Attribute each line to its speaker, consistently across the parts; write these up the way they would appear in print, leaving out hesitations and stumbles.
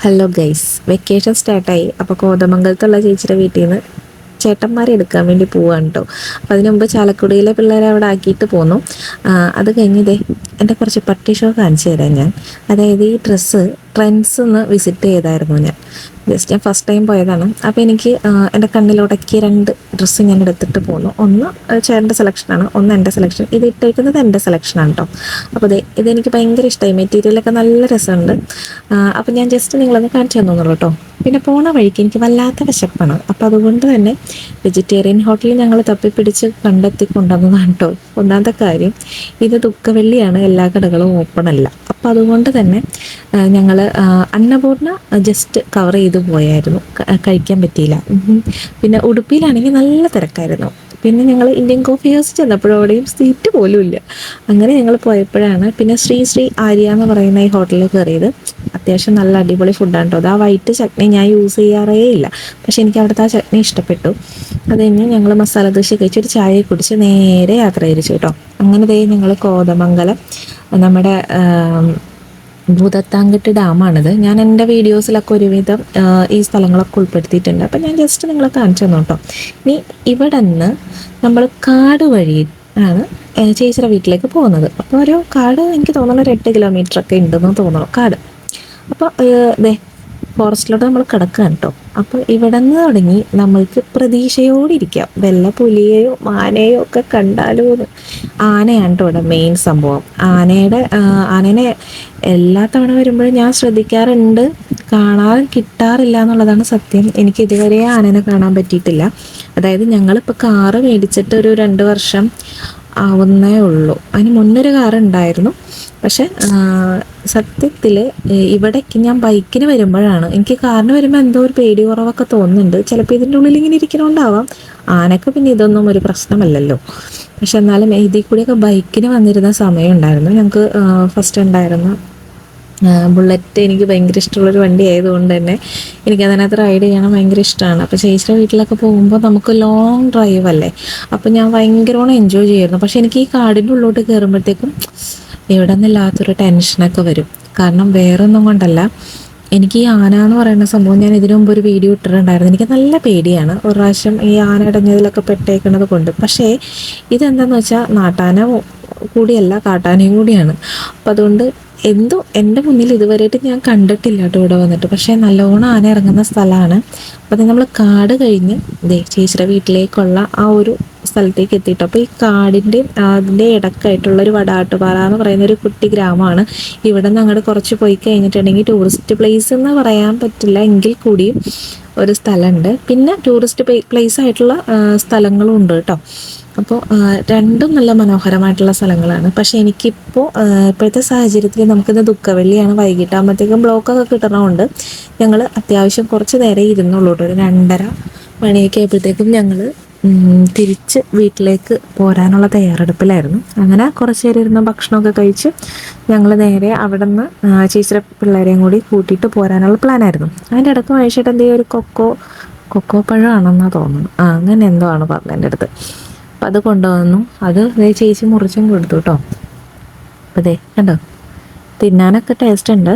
Speaker 1: Hello guys, vacation സ്റ്റാർട്ടായി. അപ്പോൾ കോതമംഗലത്തുള്ള ചേച്ചിയുടെ വീട്ടിൽ നിന്ന് ചേട്ടന്മാരെ എടുക്കാൻ വേണ്ടി പോവാണ് കേട്ടോ. അപ്പോൾ അതിന് മുമ്പ് ചാലക്കുടിയിലെ പിള്ളേരെ അവിടെ ആക്കിയിട്ട് പോന്നു. അത് കഴിഞ്ഞതേ എൻ്റെ കുറച്ച് പട്ടി ഷോ കാണിച്ചു തരാം ഞാൻ. അതായത് ഈ ഡ്രസ്സ് ട്രെൻഡ്സ് ഒന്ന് വിസിറ്റ് ചെയ്തായിരുന്നു ഞാൻ. ജസ്റ്റ് ഞാൻ ഫസ്റ്റ് ടൈം പോയതാണ്. അപ്പോൾ എനിക്ക് എൻ്റെ കണ്ണിലുടക്കിയ രണ്ട് ഡ്രസ്സ് ഞാൻ എടുത്തിട്ട് പോന്നു. ഒന്ന് ചേട്ടൻ്റെ സെലക്ഷനാണ്, ഒന്ന് എൻ്റെ സെലക്ഷൻ. ഇത് ഇട്ടേക്കുന്നത് എൻ്റെ സെലക്ഷനാണ് കേട്ടോ. അപ്പോൾ ഇതെനിക്ക് ഭയങ്കര ഇഷ്ടമായി. മെറ്റീരിയലൊക്കെ നല്ല രസമുണ്ട്. അപ്പോൾ ഞാൻ ജസ്റ്റ് നിങ്ങളൊന്ന് കാണിച്ചു തന്നോളൂ കേട്ടോ. പിന്നെ പോണ വഴിക്ക് എനിക്ക് വല്ലാത്ത വിശപ്പാണ്. അപ്പോൾ അതുകൊണ്ട് തന്നെ വെജിറ്റേറിയൻ ഹോട്ടലിൽ ഞങ്ങൾ തപ്പിപ്പിടിച്ച് കണ്ടെത്തി കൊണ്ടുവന്നതാണ് കേട്ടോ. ഒന്നാമത്തെ കാര്യം, ഇത് ദുഃഖവെള്ളിയാണ്, എല്ലാ കടകളും ഓപ്പൺ അല്ല. അപ്പോൾ അതുകൊണ്ട് തന്നെ ഞങ്ങൾ അന്നപൂർണ്ണ ജസ്റ്റ് കവർ ചെയ്ത് പോയായിരുന്നു, കഴിക്കാൻ പറ്റിയില്ല. പിന്നെ ഉടുപ്പിയിലാണെങ്കിൽ നല്ല തിരക്കായിരുന്നു. പിന്നെ ഞങ്ങൾ ഇന്ത്യൻ കോഫി ഹൗസ് ചെന്നപ്പോഴവിടെയും സീറ്റ് പോലും ഇല്ല. അങ്ങനെ ഞങ്ങൾ പോയപ്പോഴാണ് പിന്നെ ശ്രീ ആര്യ എന്ന് പറയുന്ന ഈ ഹോട്ടലിൽ കയറിയത്. അത്യാവശ്യം നല്ല അടിപൊളി ഫുഡാണ് കേട്ടോ. അത് ആ വൈറ്റ് ചട്നി ഞാൻ യൂസ് ചെയ്യാറേ ഇല്ല, പക്ഷെ എനിക്ക് അവിടുത്തെ ആ ചട്നി ഇഷ്ടപ്പെട്ടു. അത് കഴിഞ്ഞ് ഞങ്ങൾ മസാല ദോശ കഴിച്ച് ഒരു ചായ കുടിച്ച് നേരെ യാത്ര തിരിച്ചു കേട്ടോ. അങ്ങനെ ഞങ്ങൾ കോതമംഗലം നമ്മുടെ ഭൂതത്താൻകെട്ട് ഡാമാണിത്. ഞാൻ എൻ്റെ വീഡിയോസിലൊക്കെ ഒരുവിധം ഈ സ്ഥലങ്ങളൊക്കെ ഉൾപ്പെടുത്തിയിട്ടുണ്ട്. അപ്പം ഞാൻ ജസ്റ്റ് നിങ്ങളെ കാണിച്ചു തന്നു കേട്ടോ. ഇനി ഇവിടെ നിന്ന് നമ്മൾ കാട് വഴി ആണ് ചേച്ചിയുടെ വീട്ടിലേക്ക് പോകുന്നത്. അപ്പോൾ ഒരു കാട് എനിക്ക് തോന്നുന്നു ഒരു 8 കിലോമീറ്ററൊക്കെ ഉണ്ടെന്ന് തോന്നുന്നു കാട്. അപ്പോൾ ഫോറസ്റ്റിലോട്ട് നമ്മൾ കിടക്കുകയാണ് കേട്ടോ. അപ്പോൾ ഇവിടെ നിന്ന് തുടങ്ങി നമ്മൾക്ക് പ്രതീക്ഷയോടിരിക്കാം, വല്ല പുലിയെയോ മാനയോ ഒക്കെ കണ്ടാലോ എന്ന്. ആനയാണ് കേട്ടോ ഇവിടെ മെയിൻ സംഭവം. ആനേനെ എല്ലാ തവണ വരുമ്പോഴും ഞാൻ ശ്രദ്ധിക്കാറുണ്ട്, കാണാൻ കിട്ടാറില്ല എന്നുള്ളതാണ് സത്യം. എനിക്ക് ഇതുവരെ ആനേനെ കാണാൻ പറ്റിയിട്ടില്ല. അതായത് ഞങ്ങളിപ്പോൾ കാറ് മേടിച്ചിട്ട് ഒരു 2 വർഷം ആവുന്നേ ഉള്ളൂ. അതിന് മുന്നൊരു കാറ് ഉണ്ടായിരുന്നു. പക്ഷെ സത്യത്തിൽ ഇവിടേക്ക് ഞാൻ ബൈക്കിന് വരുമ്പോഴാണ്, എനിക്ക് കാറിന് വരുമ്പോൾ എന്തോ ഒരു പേടി കുറവൊക്കെ തോന്നുന്നുണ്ട്. ചിലപ്പോൾ ഇതിൻ്റെ ഉള്ളിൽ ഇങ്ങനെ ഇരിക്കണോണ്ടാവാം. ആനക്ക് പിന്നെ ഇതൊന്നും ഒരു പ്രശ്നമല്ലല്ലോ. പക്ഷെ എന്നാലും ഇതിൽ കൂടിയൊക്കെ ബൈക്കിന് വന്നിരുന്ന സമയം ഉണ്ടായിരുന്നു. ഞങ്ങൾക്ക് ഫസ്റ്റ് ഉണ്ടായിരുന്ന ബുള്ളറ്റ് എനിക്ക് ഭയങ്കര ഇഷ്ടമുള്ളൊരു വണ്ടി ആയതുകൊണ്ട് തന്നെ എനിക്കതിനകത്ത് റൈഡ് ചെയ്യണം ഭയങ്കര ഇഷ്ടമാണ്. അപ്പോൾ ചേച്ചിയുടെ വീട്ടിലൊക്കെ പോകുമ്പോൾ നമുക്ക് ലോങ് ഡ്രൈവ് അല്ലേ, അപ്പോൾ ഞാൻ ഭയങ്കരമായി എൻജോയ് ചെയ്യുമായിരുന്നു. പക്ഷെ എനിക്ക് ഈ കാടിൻ്റെ ഉള്ളിലോട്ട് കയറുമ്പോഴത്തേക്കും ഇവിടെ നിന്നില്ലാത്തൊരു ടെൻഷനൊക്കെ വരും. കാരണം വേറൊന്നും കൊണ്ടല്ല, എനിക്ക് ഈ ആന എന്ന് പറയുന്ന സംഭവം ഞാൻ ഇതിനു മുമ്പ് ഒരു വീഡിയോ ഇട്ടിട്ടുണ്ടായിരുന്നു. എനിക്ക് നല്ല പേടിയാണ് ഒരു പ്രാവശ്യം ഈ ആന ഇടഞ്ഞതിലൊക്കെ പെട്ടേക്കുന്നത് കൊണ്ട്. പക്ഷേ ഇതെന്താന്ന് വെച്ചാൽ നാട്ടാന കൂടിയല്ല, കാട്ടാനയും കൂടിയാണ്. അപ്പം അതുകൊണ്ട് എന്തോ എൻ്റെ മുന്നിൽ ഇതുവരെയായിട്ട് ഞാൻ കണ്ടിട്ടില്ല കേട്ടോ ഇവിടെ വന്നിട്ട്. പക്ഷേ നല്ലോണം ആന ഇറങ്ങുന്ന സ്ഥലമാണ്. അപ്പം നമ്മൾ കാട് കഴിഞ്ഞ് ചേച്ചിയുടെ വീട്ടിലേക്കുള്ള ആ ഒരു സ്ഥലത്തേക്ക് എത്തിയിട്ട്, അപ്പോൾ ഈ കാടിൻ്റെ അതിൻ്റെ ഇടക്കായിട്ടുള്ളൊരു വടാട്ടുപാറ എന്ന് പറയുന്ന ഒരു കുട്ടി ഗ്രാമമാണ്. ഇവിടെ നിന്ന് അങ്ങോട്ട് കുറച്ച് പോയി കഴിഞ്ഞിട്ടുണ്ടെങ്കിൽ ടൂറിസ്റ്റ് പ്ലേസ് എന്ന് പറയാൻ പറ്റില്ല എങ്കിൽ കൂടിയും ഒരു സ്ഥലമുണ്ട്. പിന്നെ ടൂറിസ്റ്റ് പ്ലേസ് ആയിട്ടുള്ള സ്ഥലങ്ങളും ഉണ്ട് കേട്ടോ. അപ്പോൾ രണ്ടും നല്ല മനോഹരമായിട്ടുള്ള സ്ഥലങ്ങളാണ്. പക്ഷേ എനിക്കിപ്പോൾ ഇപ്പോഴത്തെ സാഹചര്യത്തിൽ നമുക്കിന്ന് ദുഃഖവെള്ളിയാണ്, വൈകിട്ടാകുമ്പോഴത്തേക്കും ബ്ലോക്കൊക്കെ കിട്ടണമുണ്ട്. ഞങ്ങൾ അത്യാവശ്യം കുറച്ച് നേരം ഇരുന്നുള്ളൂ കേട്ടോ. ഒരു 2:30 മണിയൊക്കെ ആയപ്പോഴത്തേക്കും ഞങ്ങൾ തിരിച്ച് വീട്ടിലേക്ക് പോരാനുള്ള തയ്യാറെടുപ്പിലായിരുന്നു. അങ്ങനെ കുറച്ച് നേരം ഇരുന്ന് ഭക്ഷണമൊക്കെ കഴിച്ച് ഞങ്ങൾ നേരെ അവിടെ നിന്ന് ചേച്ചിയുടെ പിള്ളേരെയും കൂടി കൂട്ടിയിട്ട് പോരാനുള്ള പ്ലാനായിരുന്നു. അതിൻ്റെ ഇടയ്ക്ക് വഴിച്ചിട്ട് എന്തെങ്കിലും ഒരു കൊക്കോ പഴമാണെന്നാണ് തോന്നുന്നു. അങ്ങനെ എന്തോ ആണ് പറഞ്ഞത് എൻ്റെ അടുത്ത്. അപ്പം അത് കൊണ്ടുവന്നു. അത് ചേച്ചി മുറിച്ചും കൊടുത്തു കേട്ടോ. അപ്പോൾ കണ്ടോ, തിന്നാനൊക്കെ ടേസ്റ്റ് ഉണ്ട്.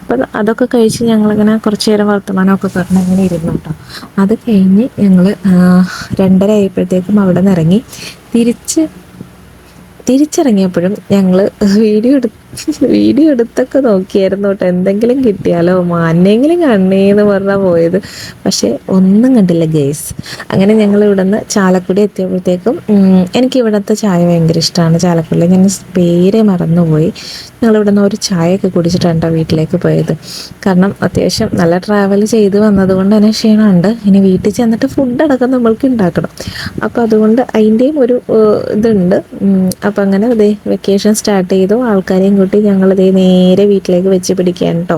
Speaker 1: അപ്പം അതൊക്കെ കഴിച്ച് ഞങ്ങളിങ്ങനെ കുറച്ച് നേരം വർത്തമാനമൊക്കെ പറഞ്ഞ് അങ്ങനെ ഇരുന്നു കേട്ടോ. അത് കഴിഞ്ഞ് ഞങ്ങൾ 2:30 ആയപ്പോഴത്തേക്കും അവിടെ നിന്ന് ഇറങ്ങി. തിരിച്ചിറങ്ങിയപ്പോഴും ഞങ്ങൾ വീഡിയോ എടുത്തൊക്കെ നോക്കിയായിരുന്നു കേട്ടോ, എന്തെങ്കിലും കിട്ടിയാലോ, മാനെങ്കിലും കണ്ണേന്ന് പറഞ്ഞാൽ പോയത്. പക്ഷേ ഒന്നും കണ്ടില്ല ഗേസ്. അങ്ങനെ ഞങ്ങൾ ഇവിടെ നിന്ന് ചാലക്കുടി എത്തിയപ്പോഴത്തേക്കും എനിക്ക് ഇവിടുത്തെ ചായ ഭയങ്കര ഇഷ്ടമാണ്. ചാലക്കുടിയിൽ ഞാൻ പേരെ മറന്നുപോയി. ഞങ്ങളിവിടെ നിന്ന് ഒരു ചായയൊക്കെ കുടിച്ചിട്ടാണ് വീട്ടിലേക്ക് പോയത്. കാരണം അത്യാവശ്യം നല്ല ട്രാവൽ ചെയ്ത് വന്നതുകൊണ്ട് തന്നെ ക്ഷീണമുണ്ട്. ഇനി വീട്ടിൽ ചെന്നിട്ട് ഫുഡടക്കം നമ്മൾക്ക് ഉണ്ടാക്കണം. അപ്പോൾ അതുകൊണ്ട് അതിൻ്റെയും ഒരു ഇതുണ്ട്. അപ്പം അങ്ങനെ വെക്കേഷൻ സ്റ്റാർട്ട് ചെയ്തു. ആൾക്കാരെയും കൂട്ടി ഞങ്ങൾ നേരെ വീട്ടിലേക്ക് വെച്ച് പിടിക്കാൻ കേട്ടോ.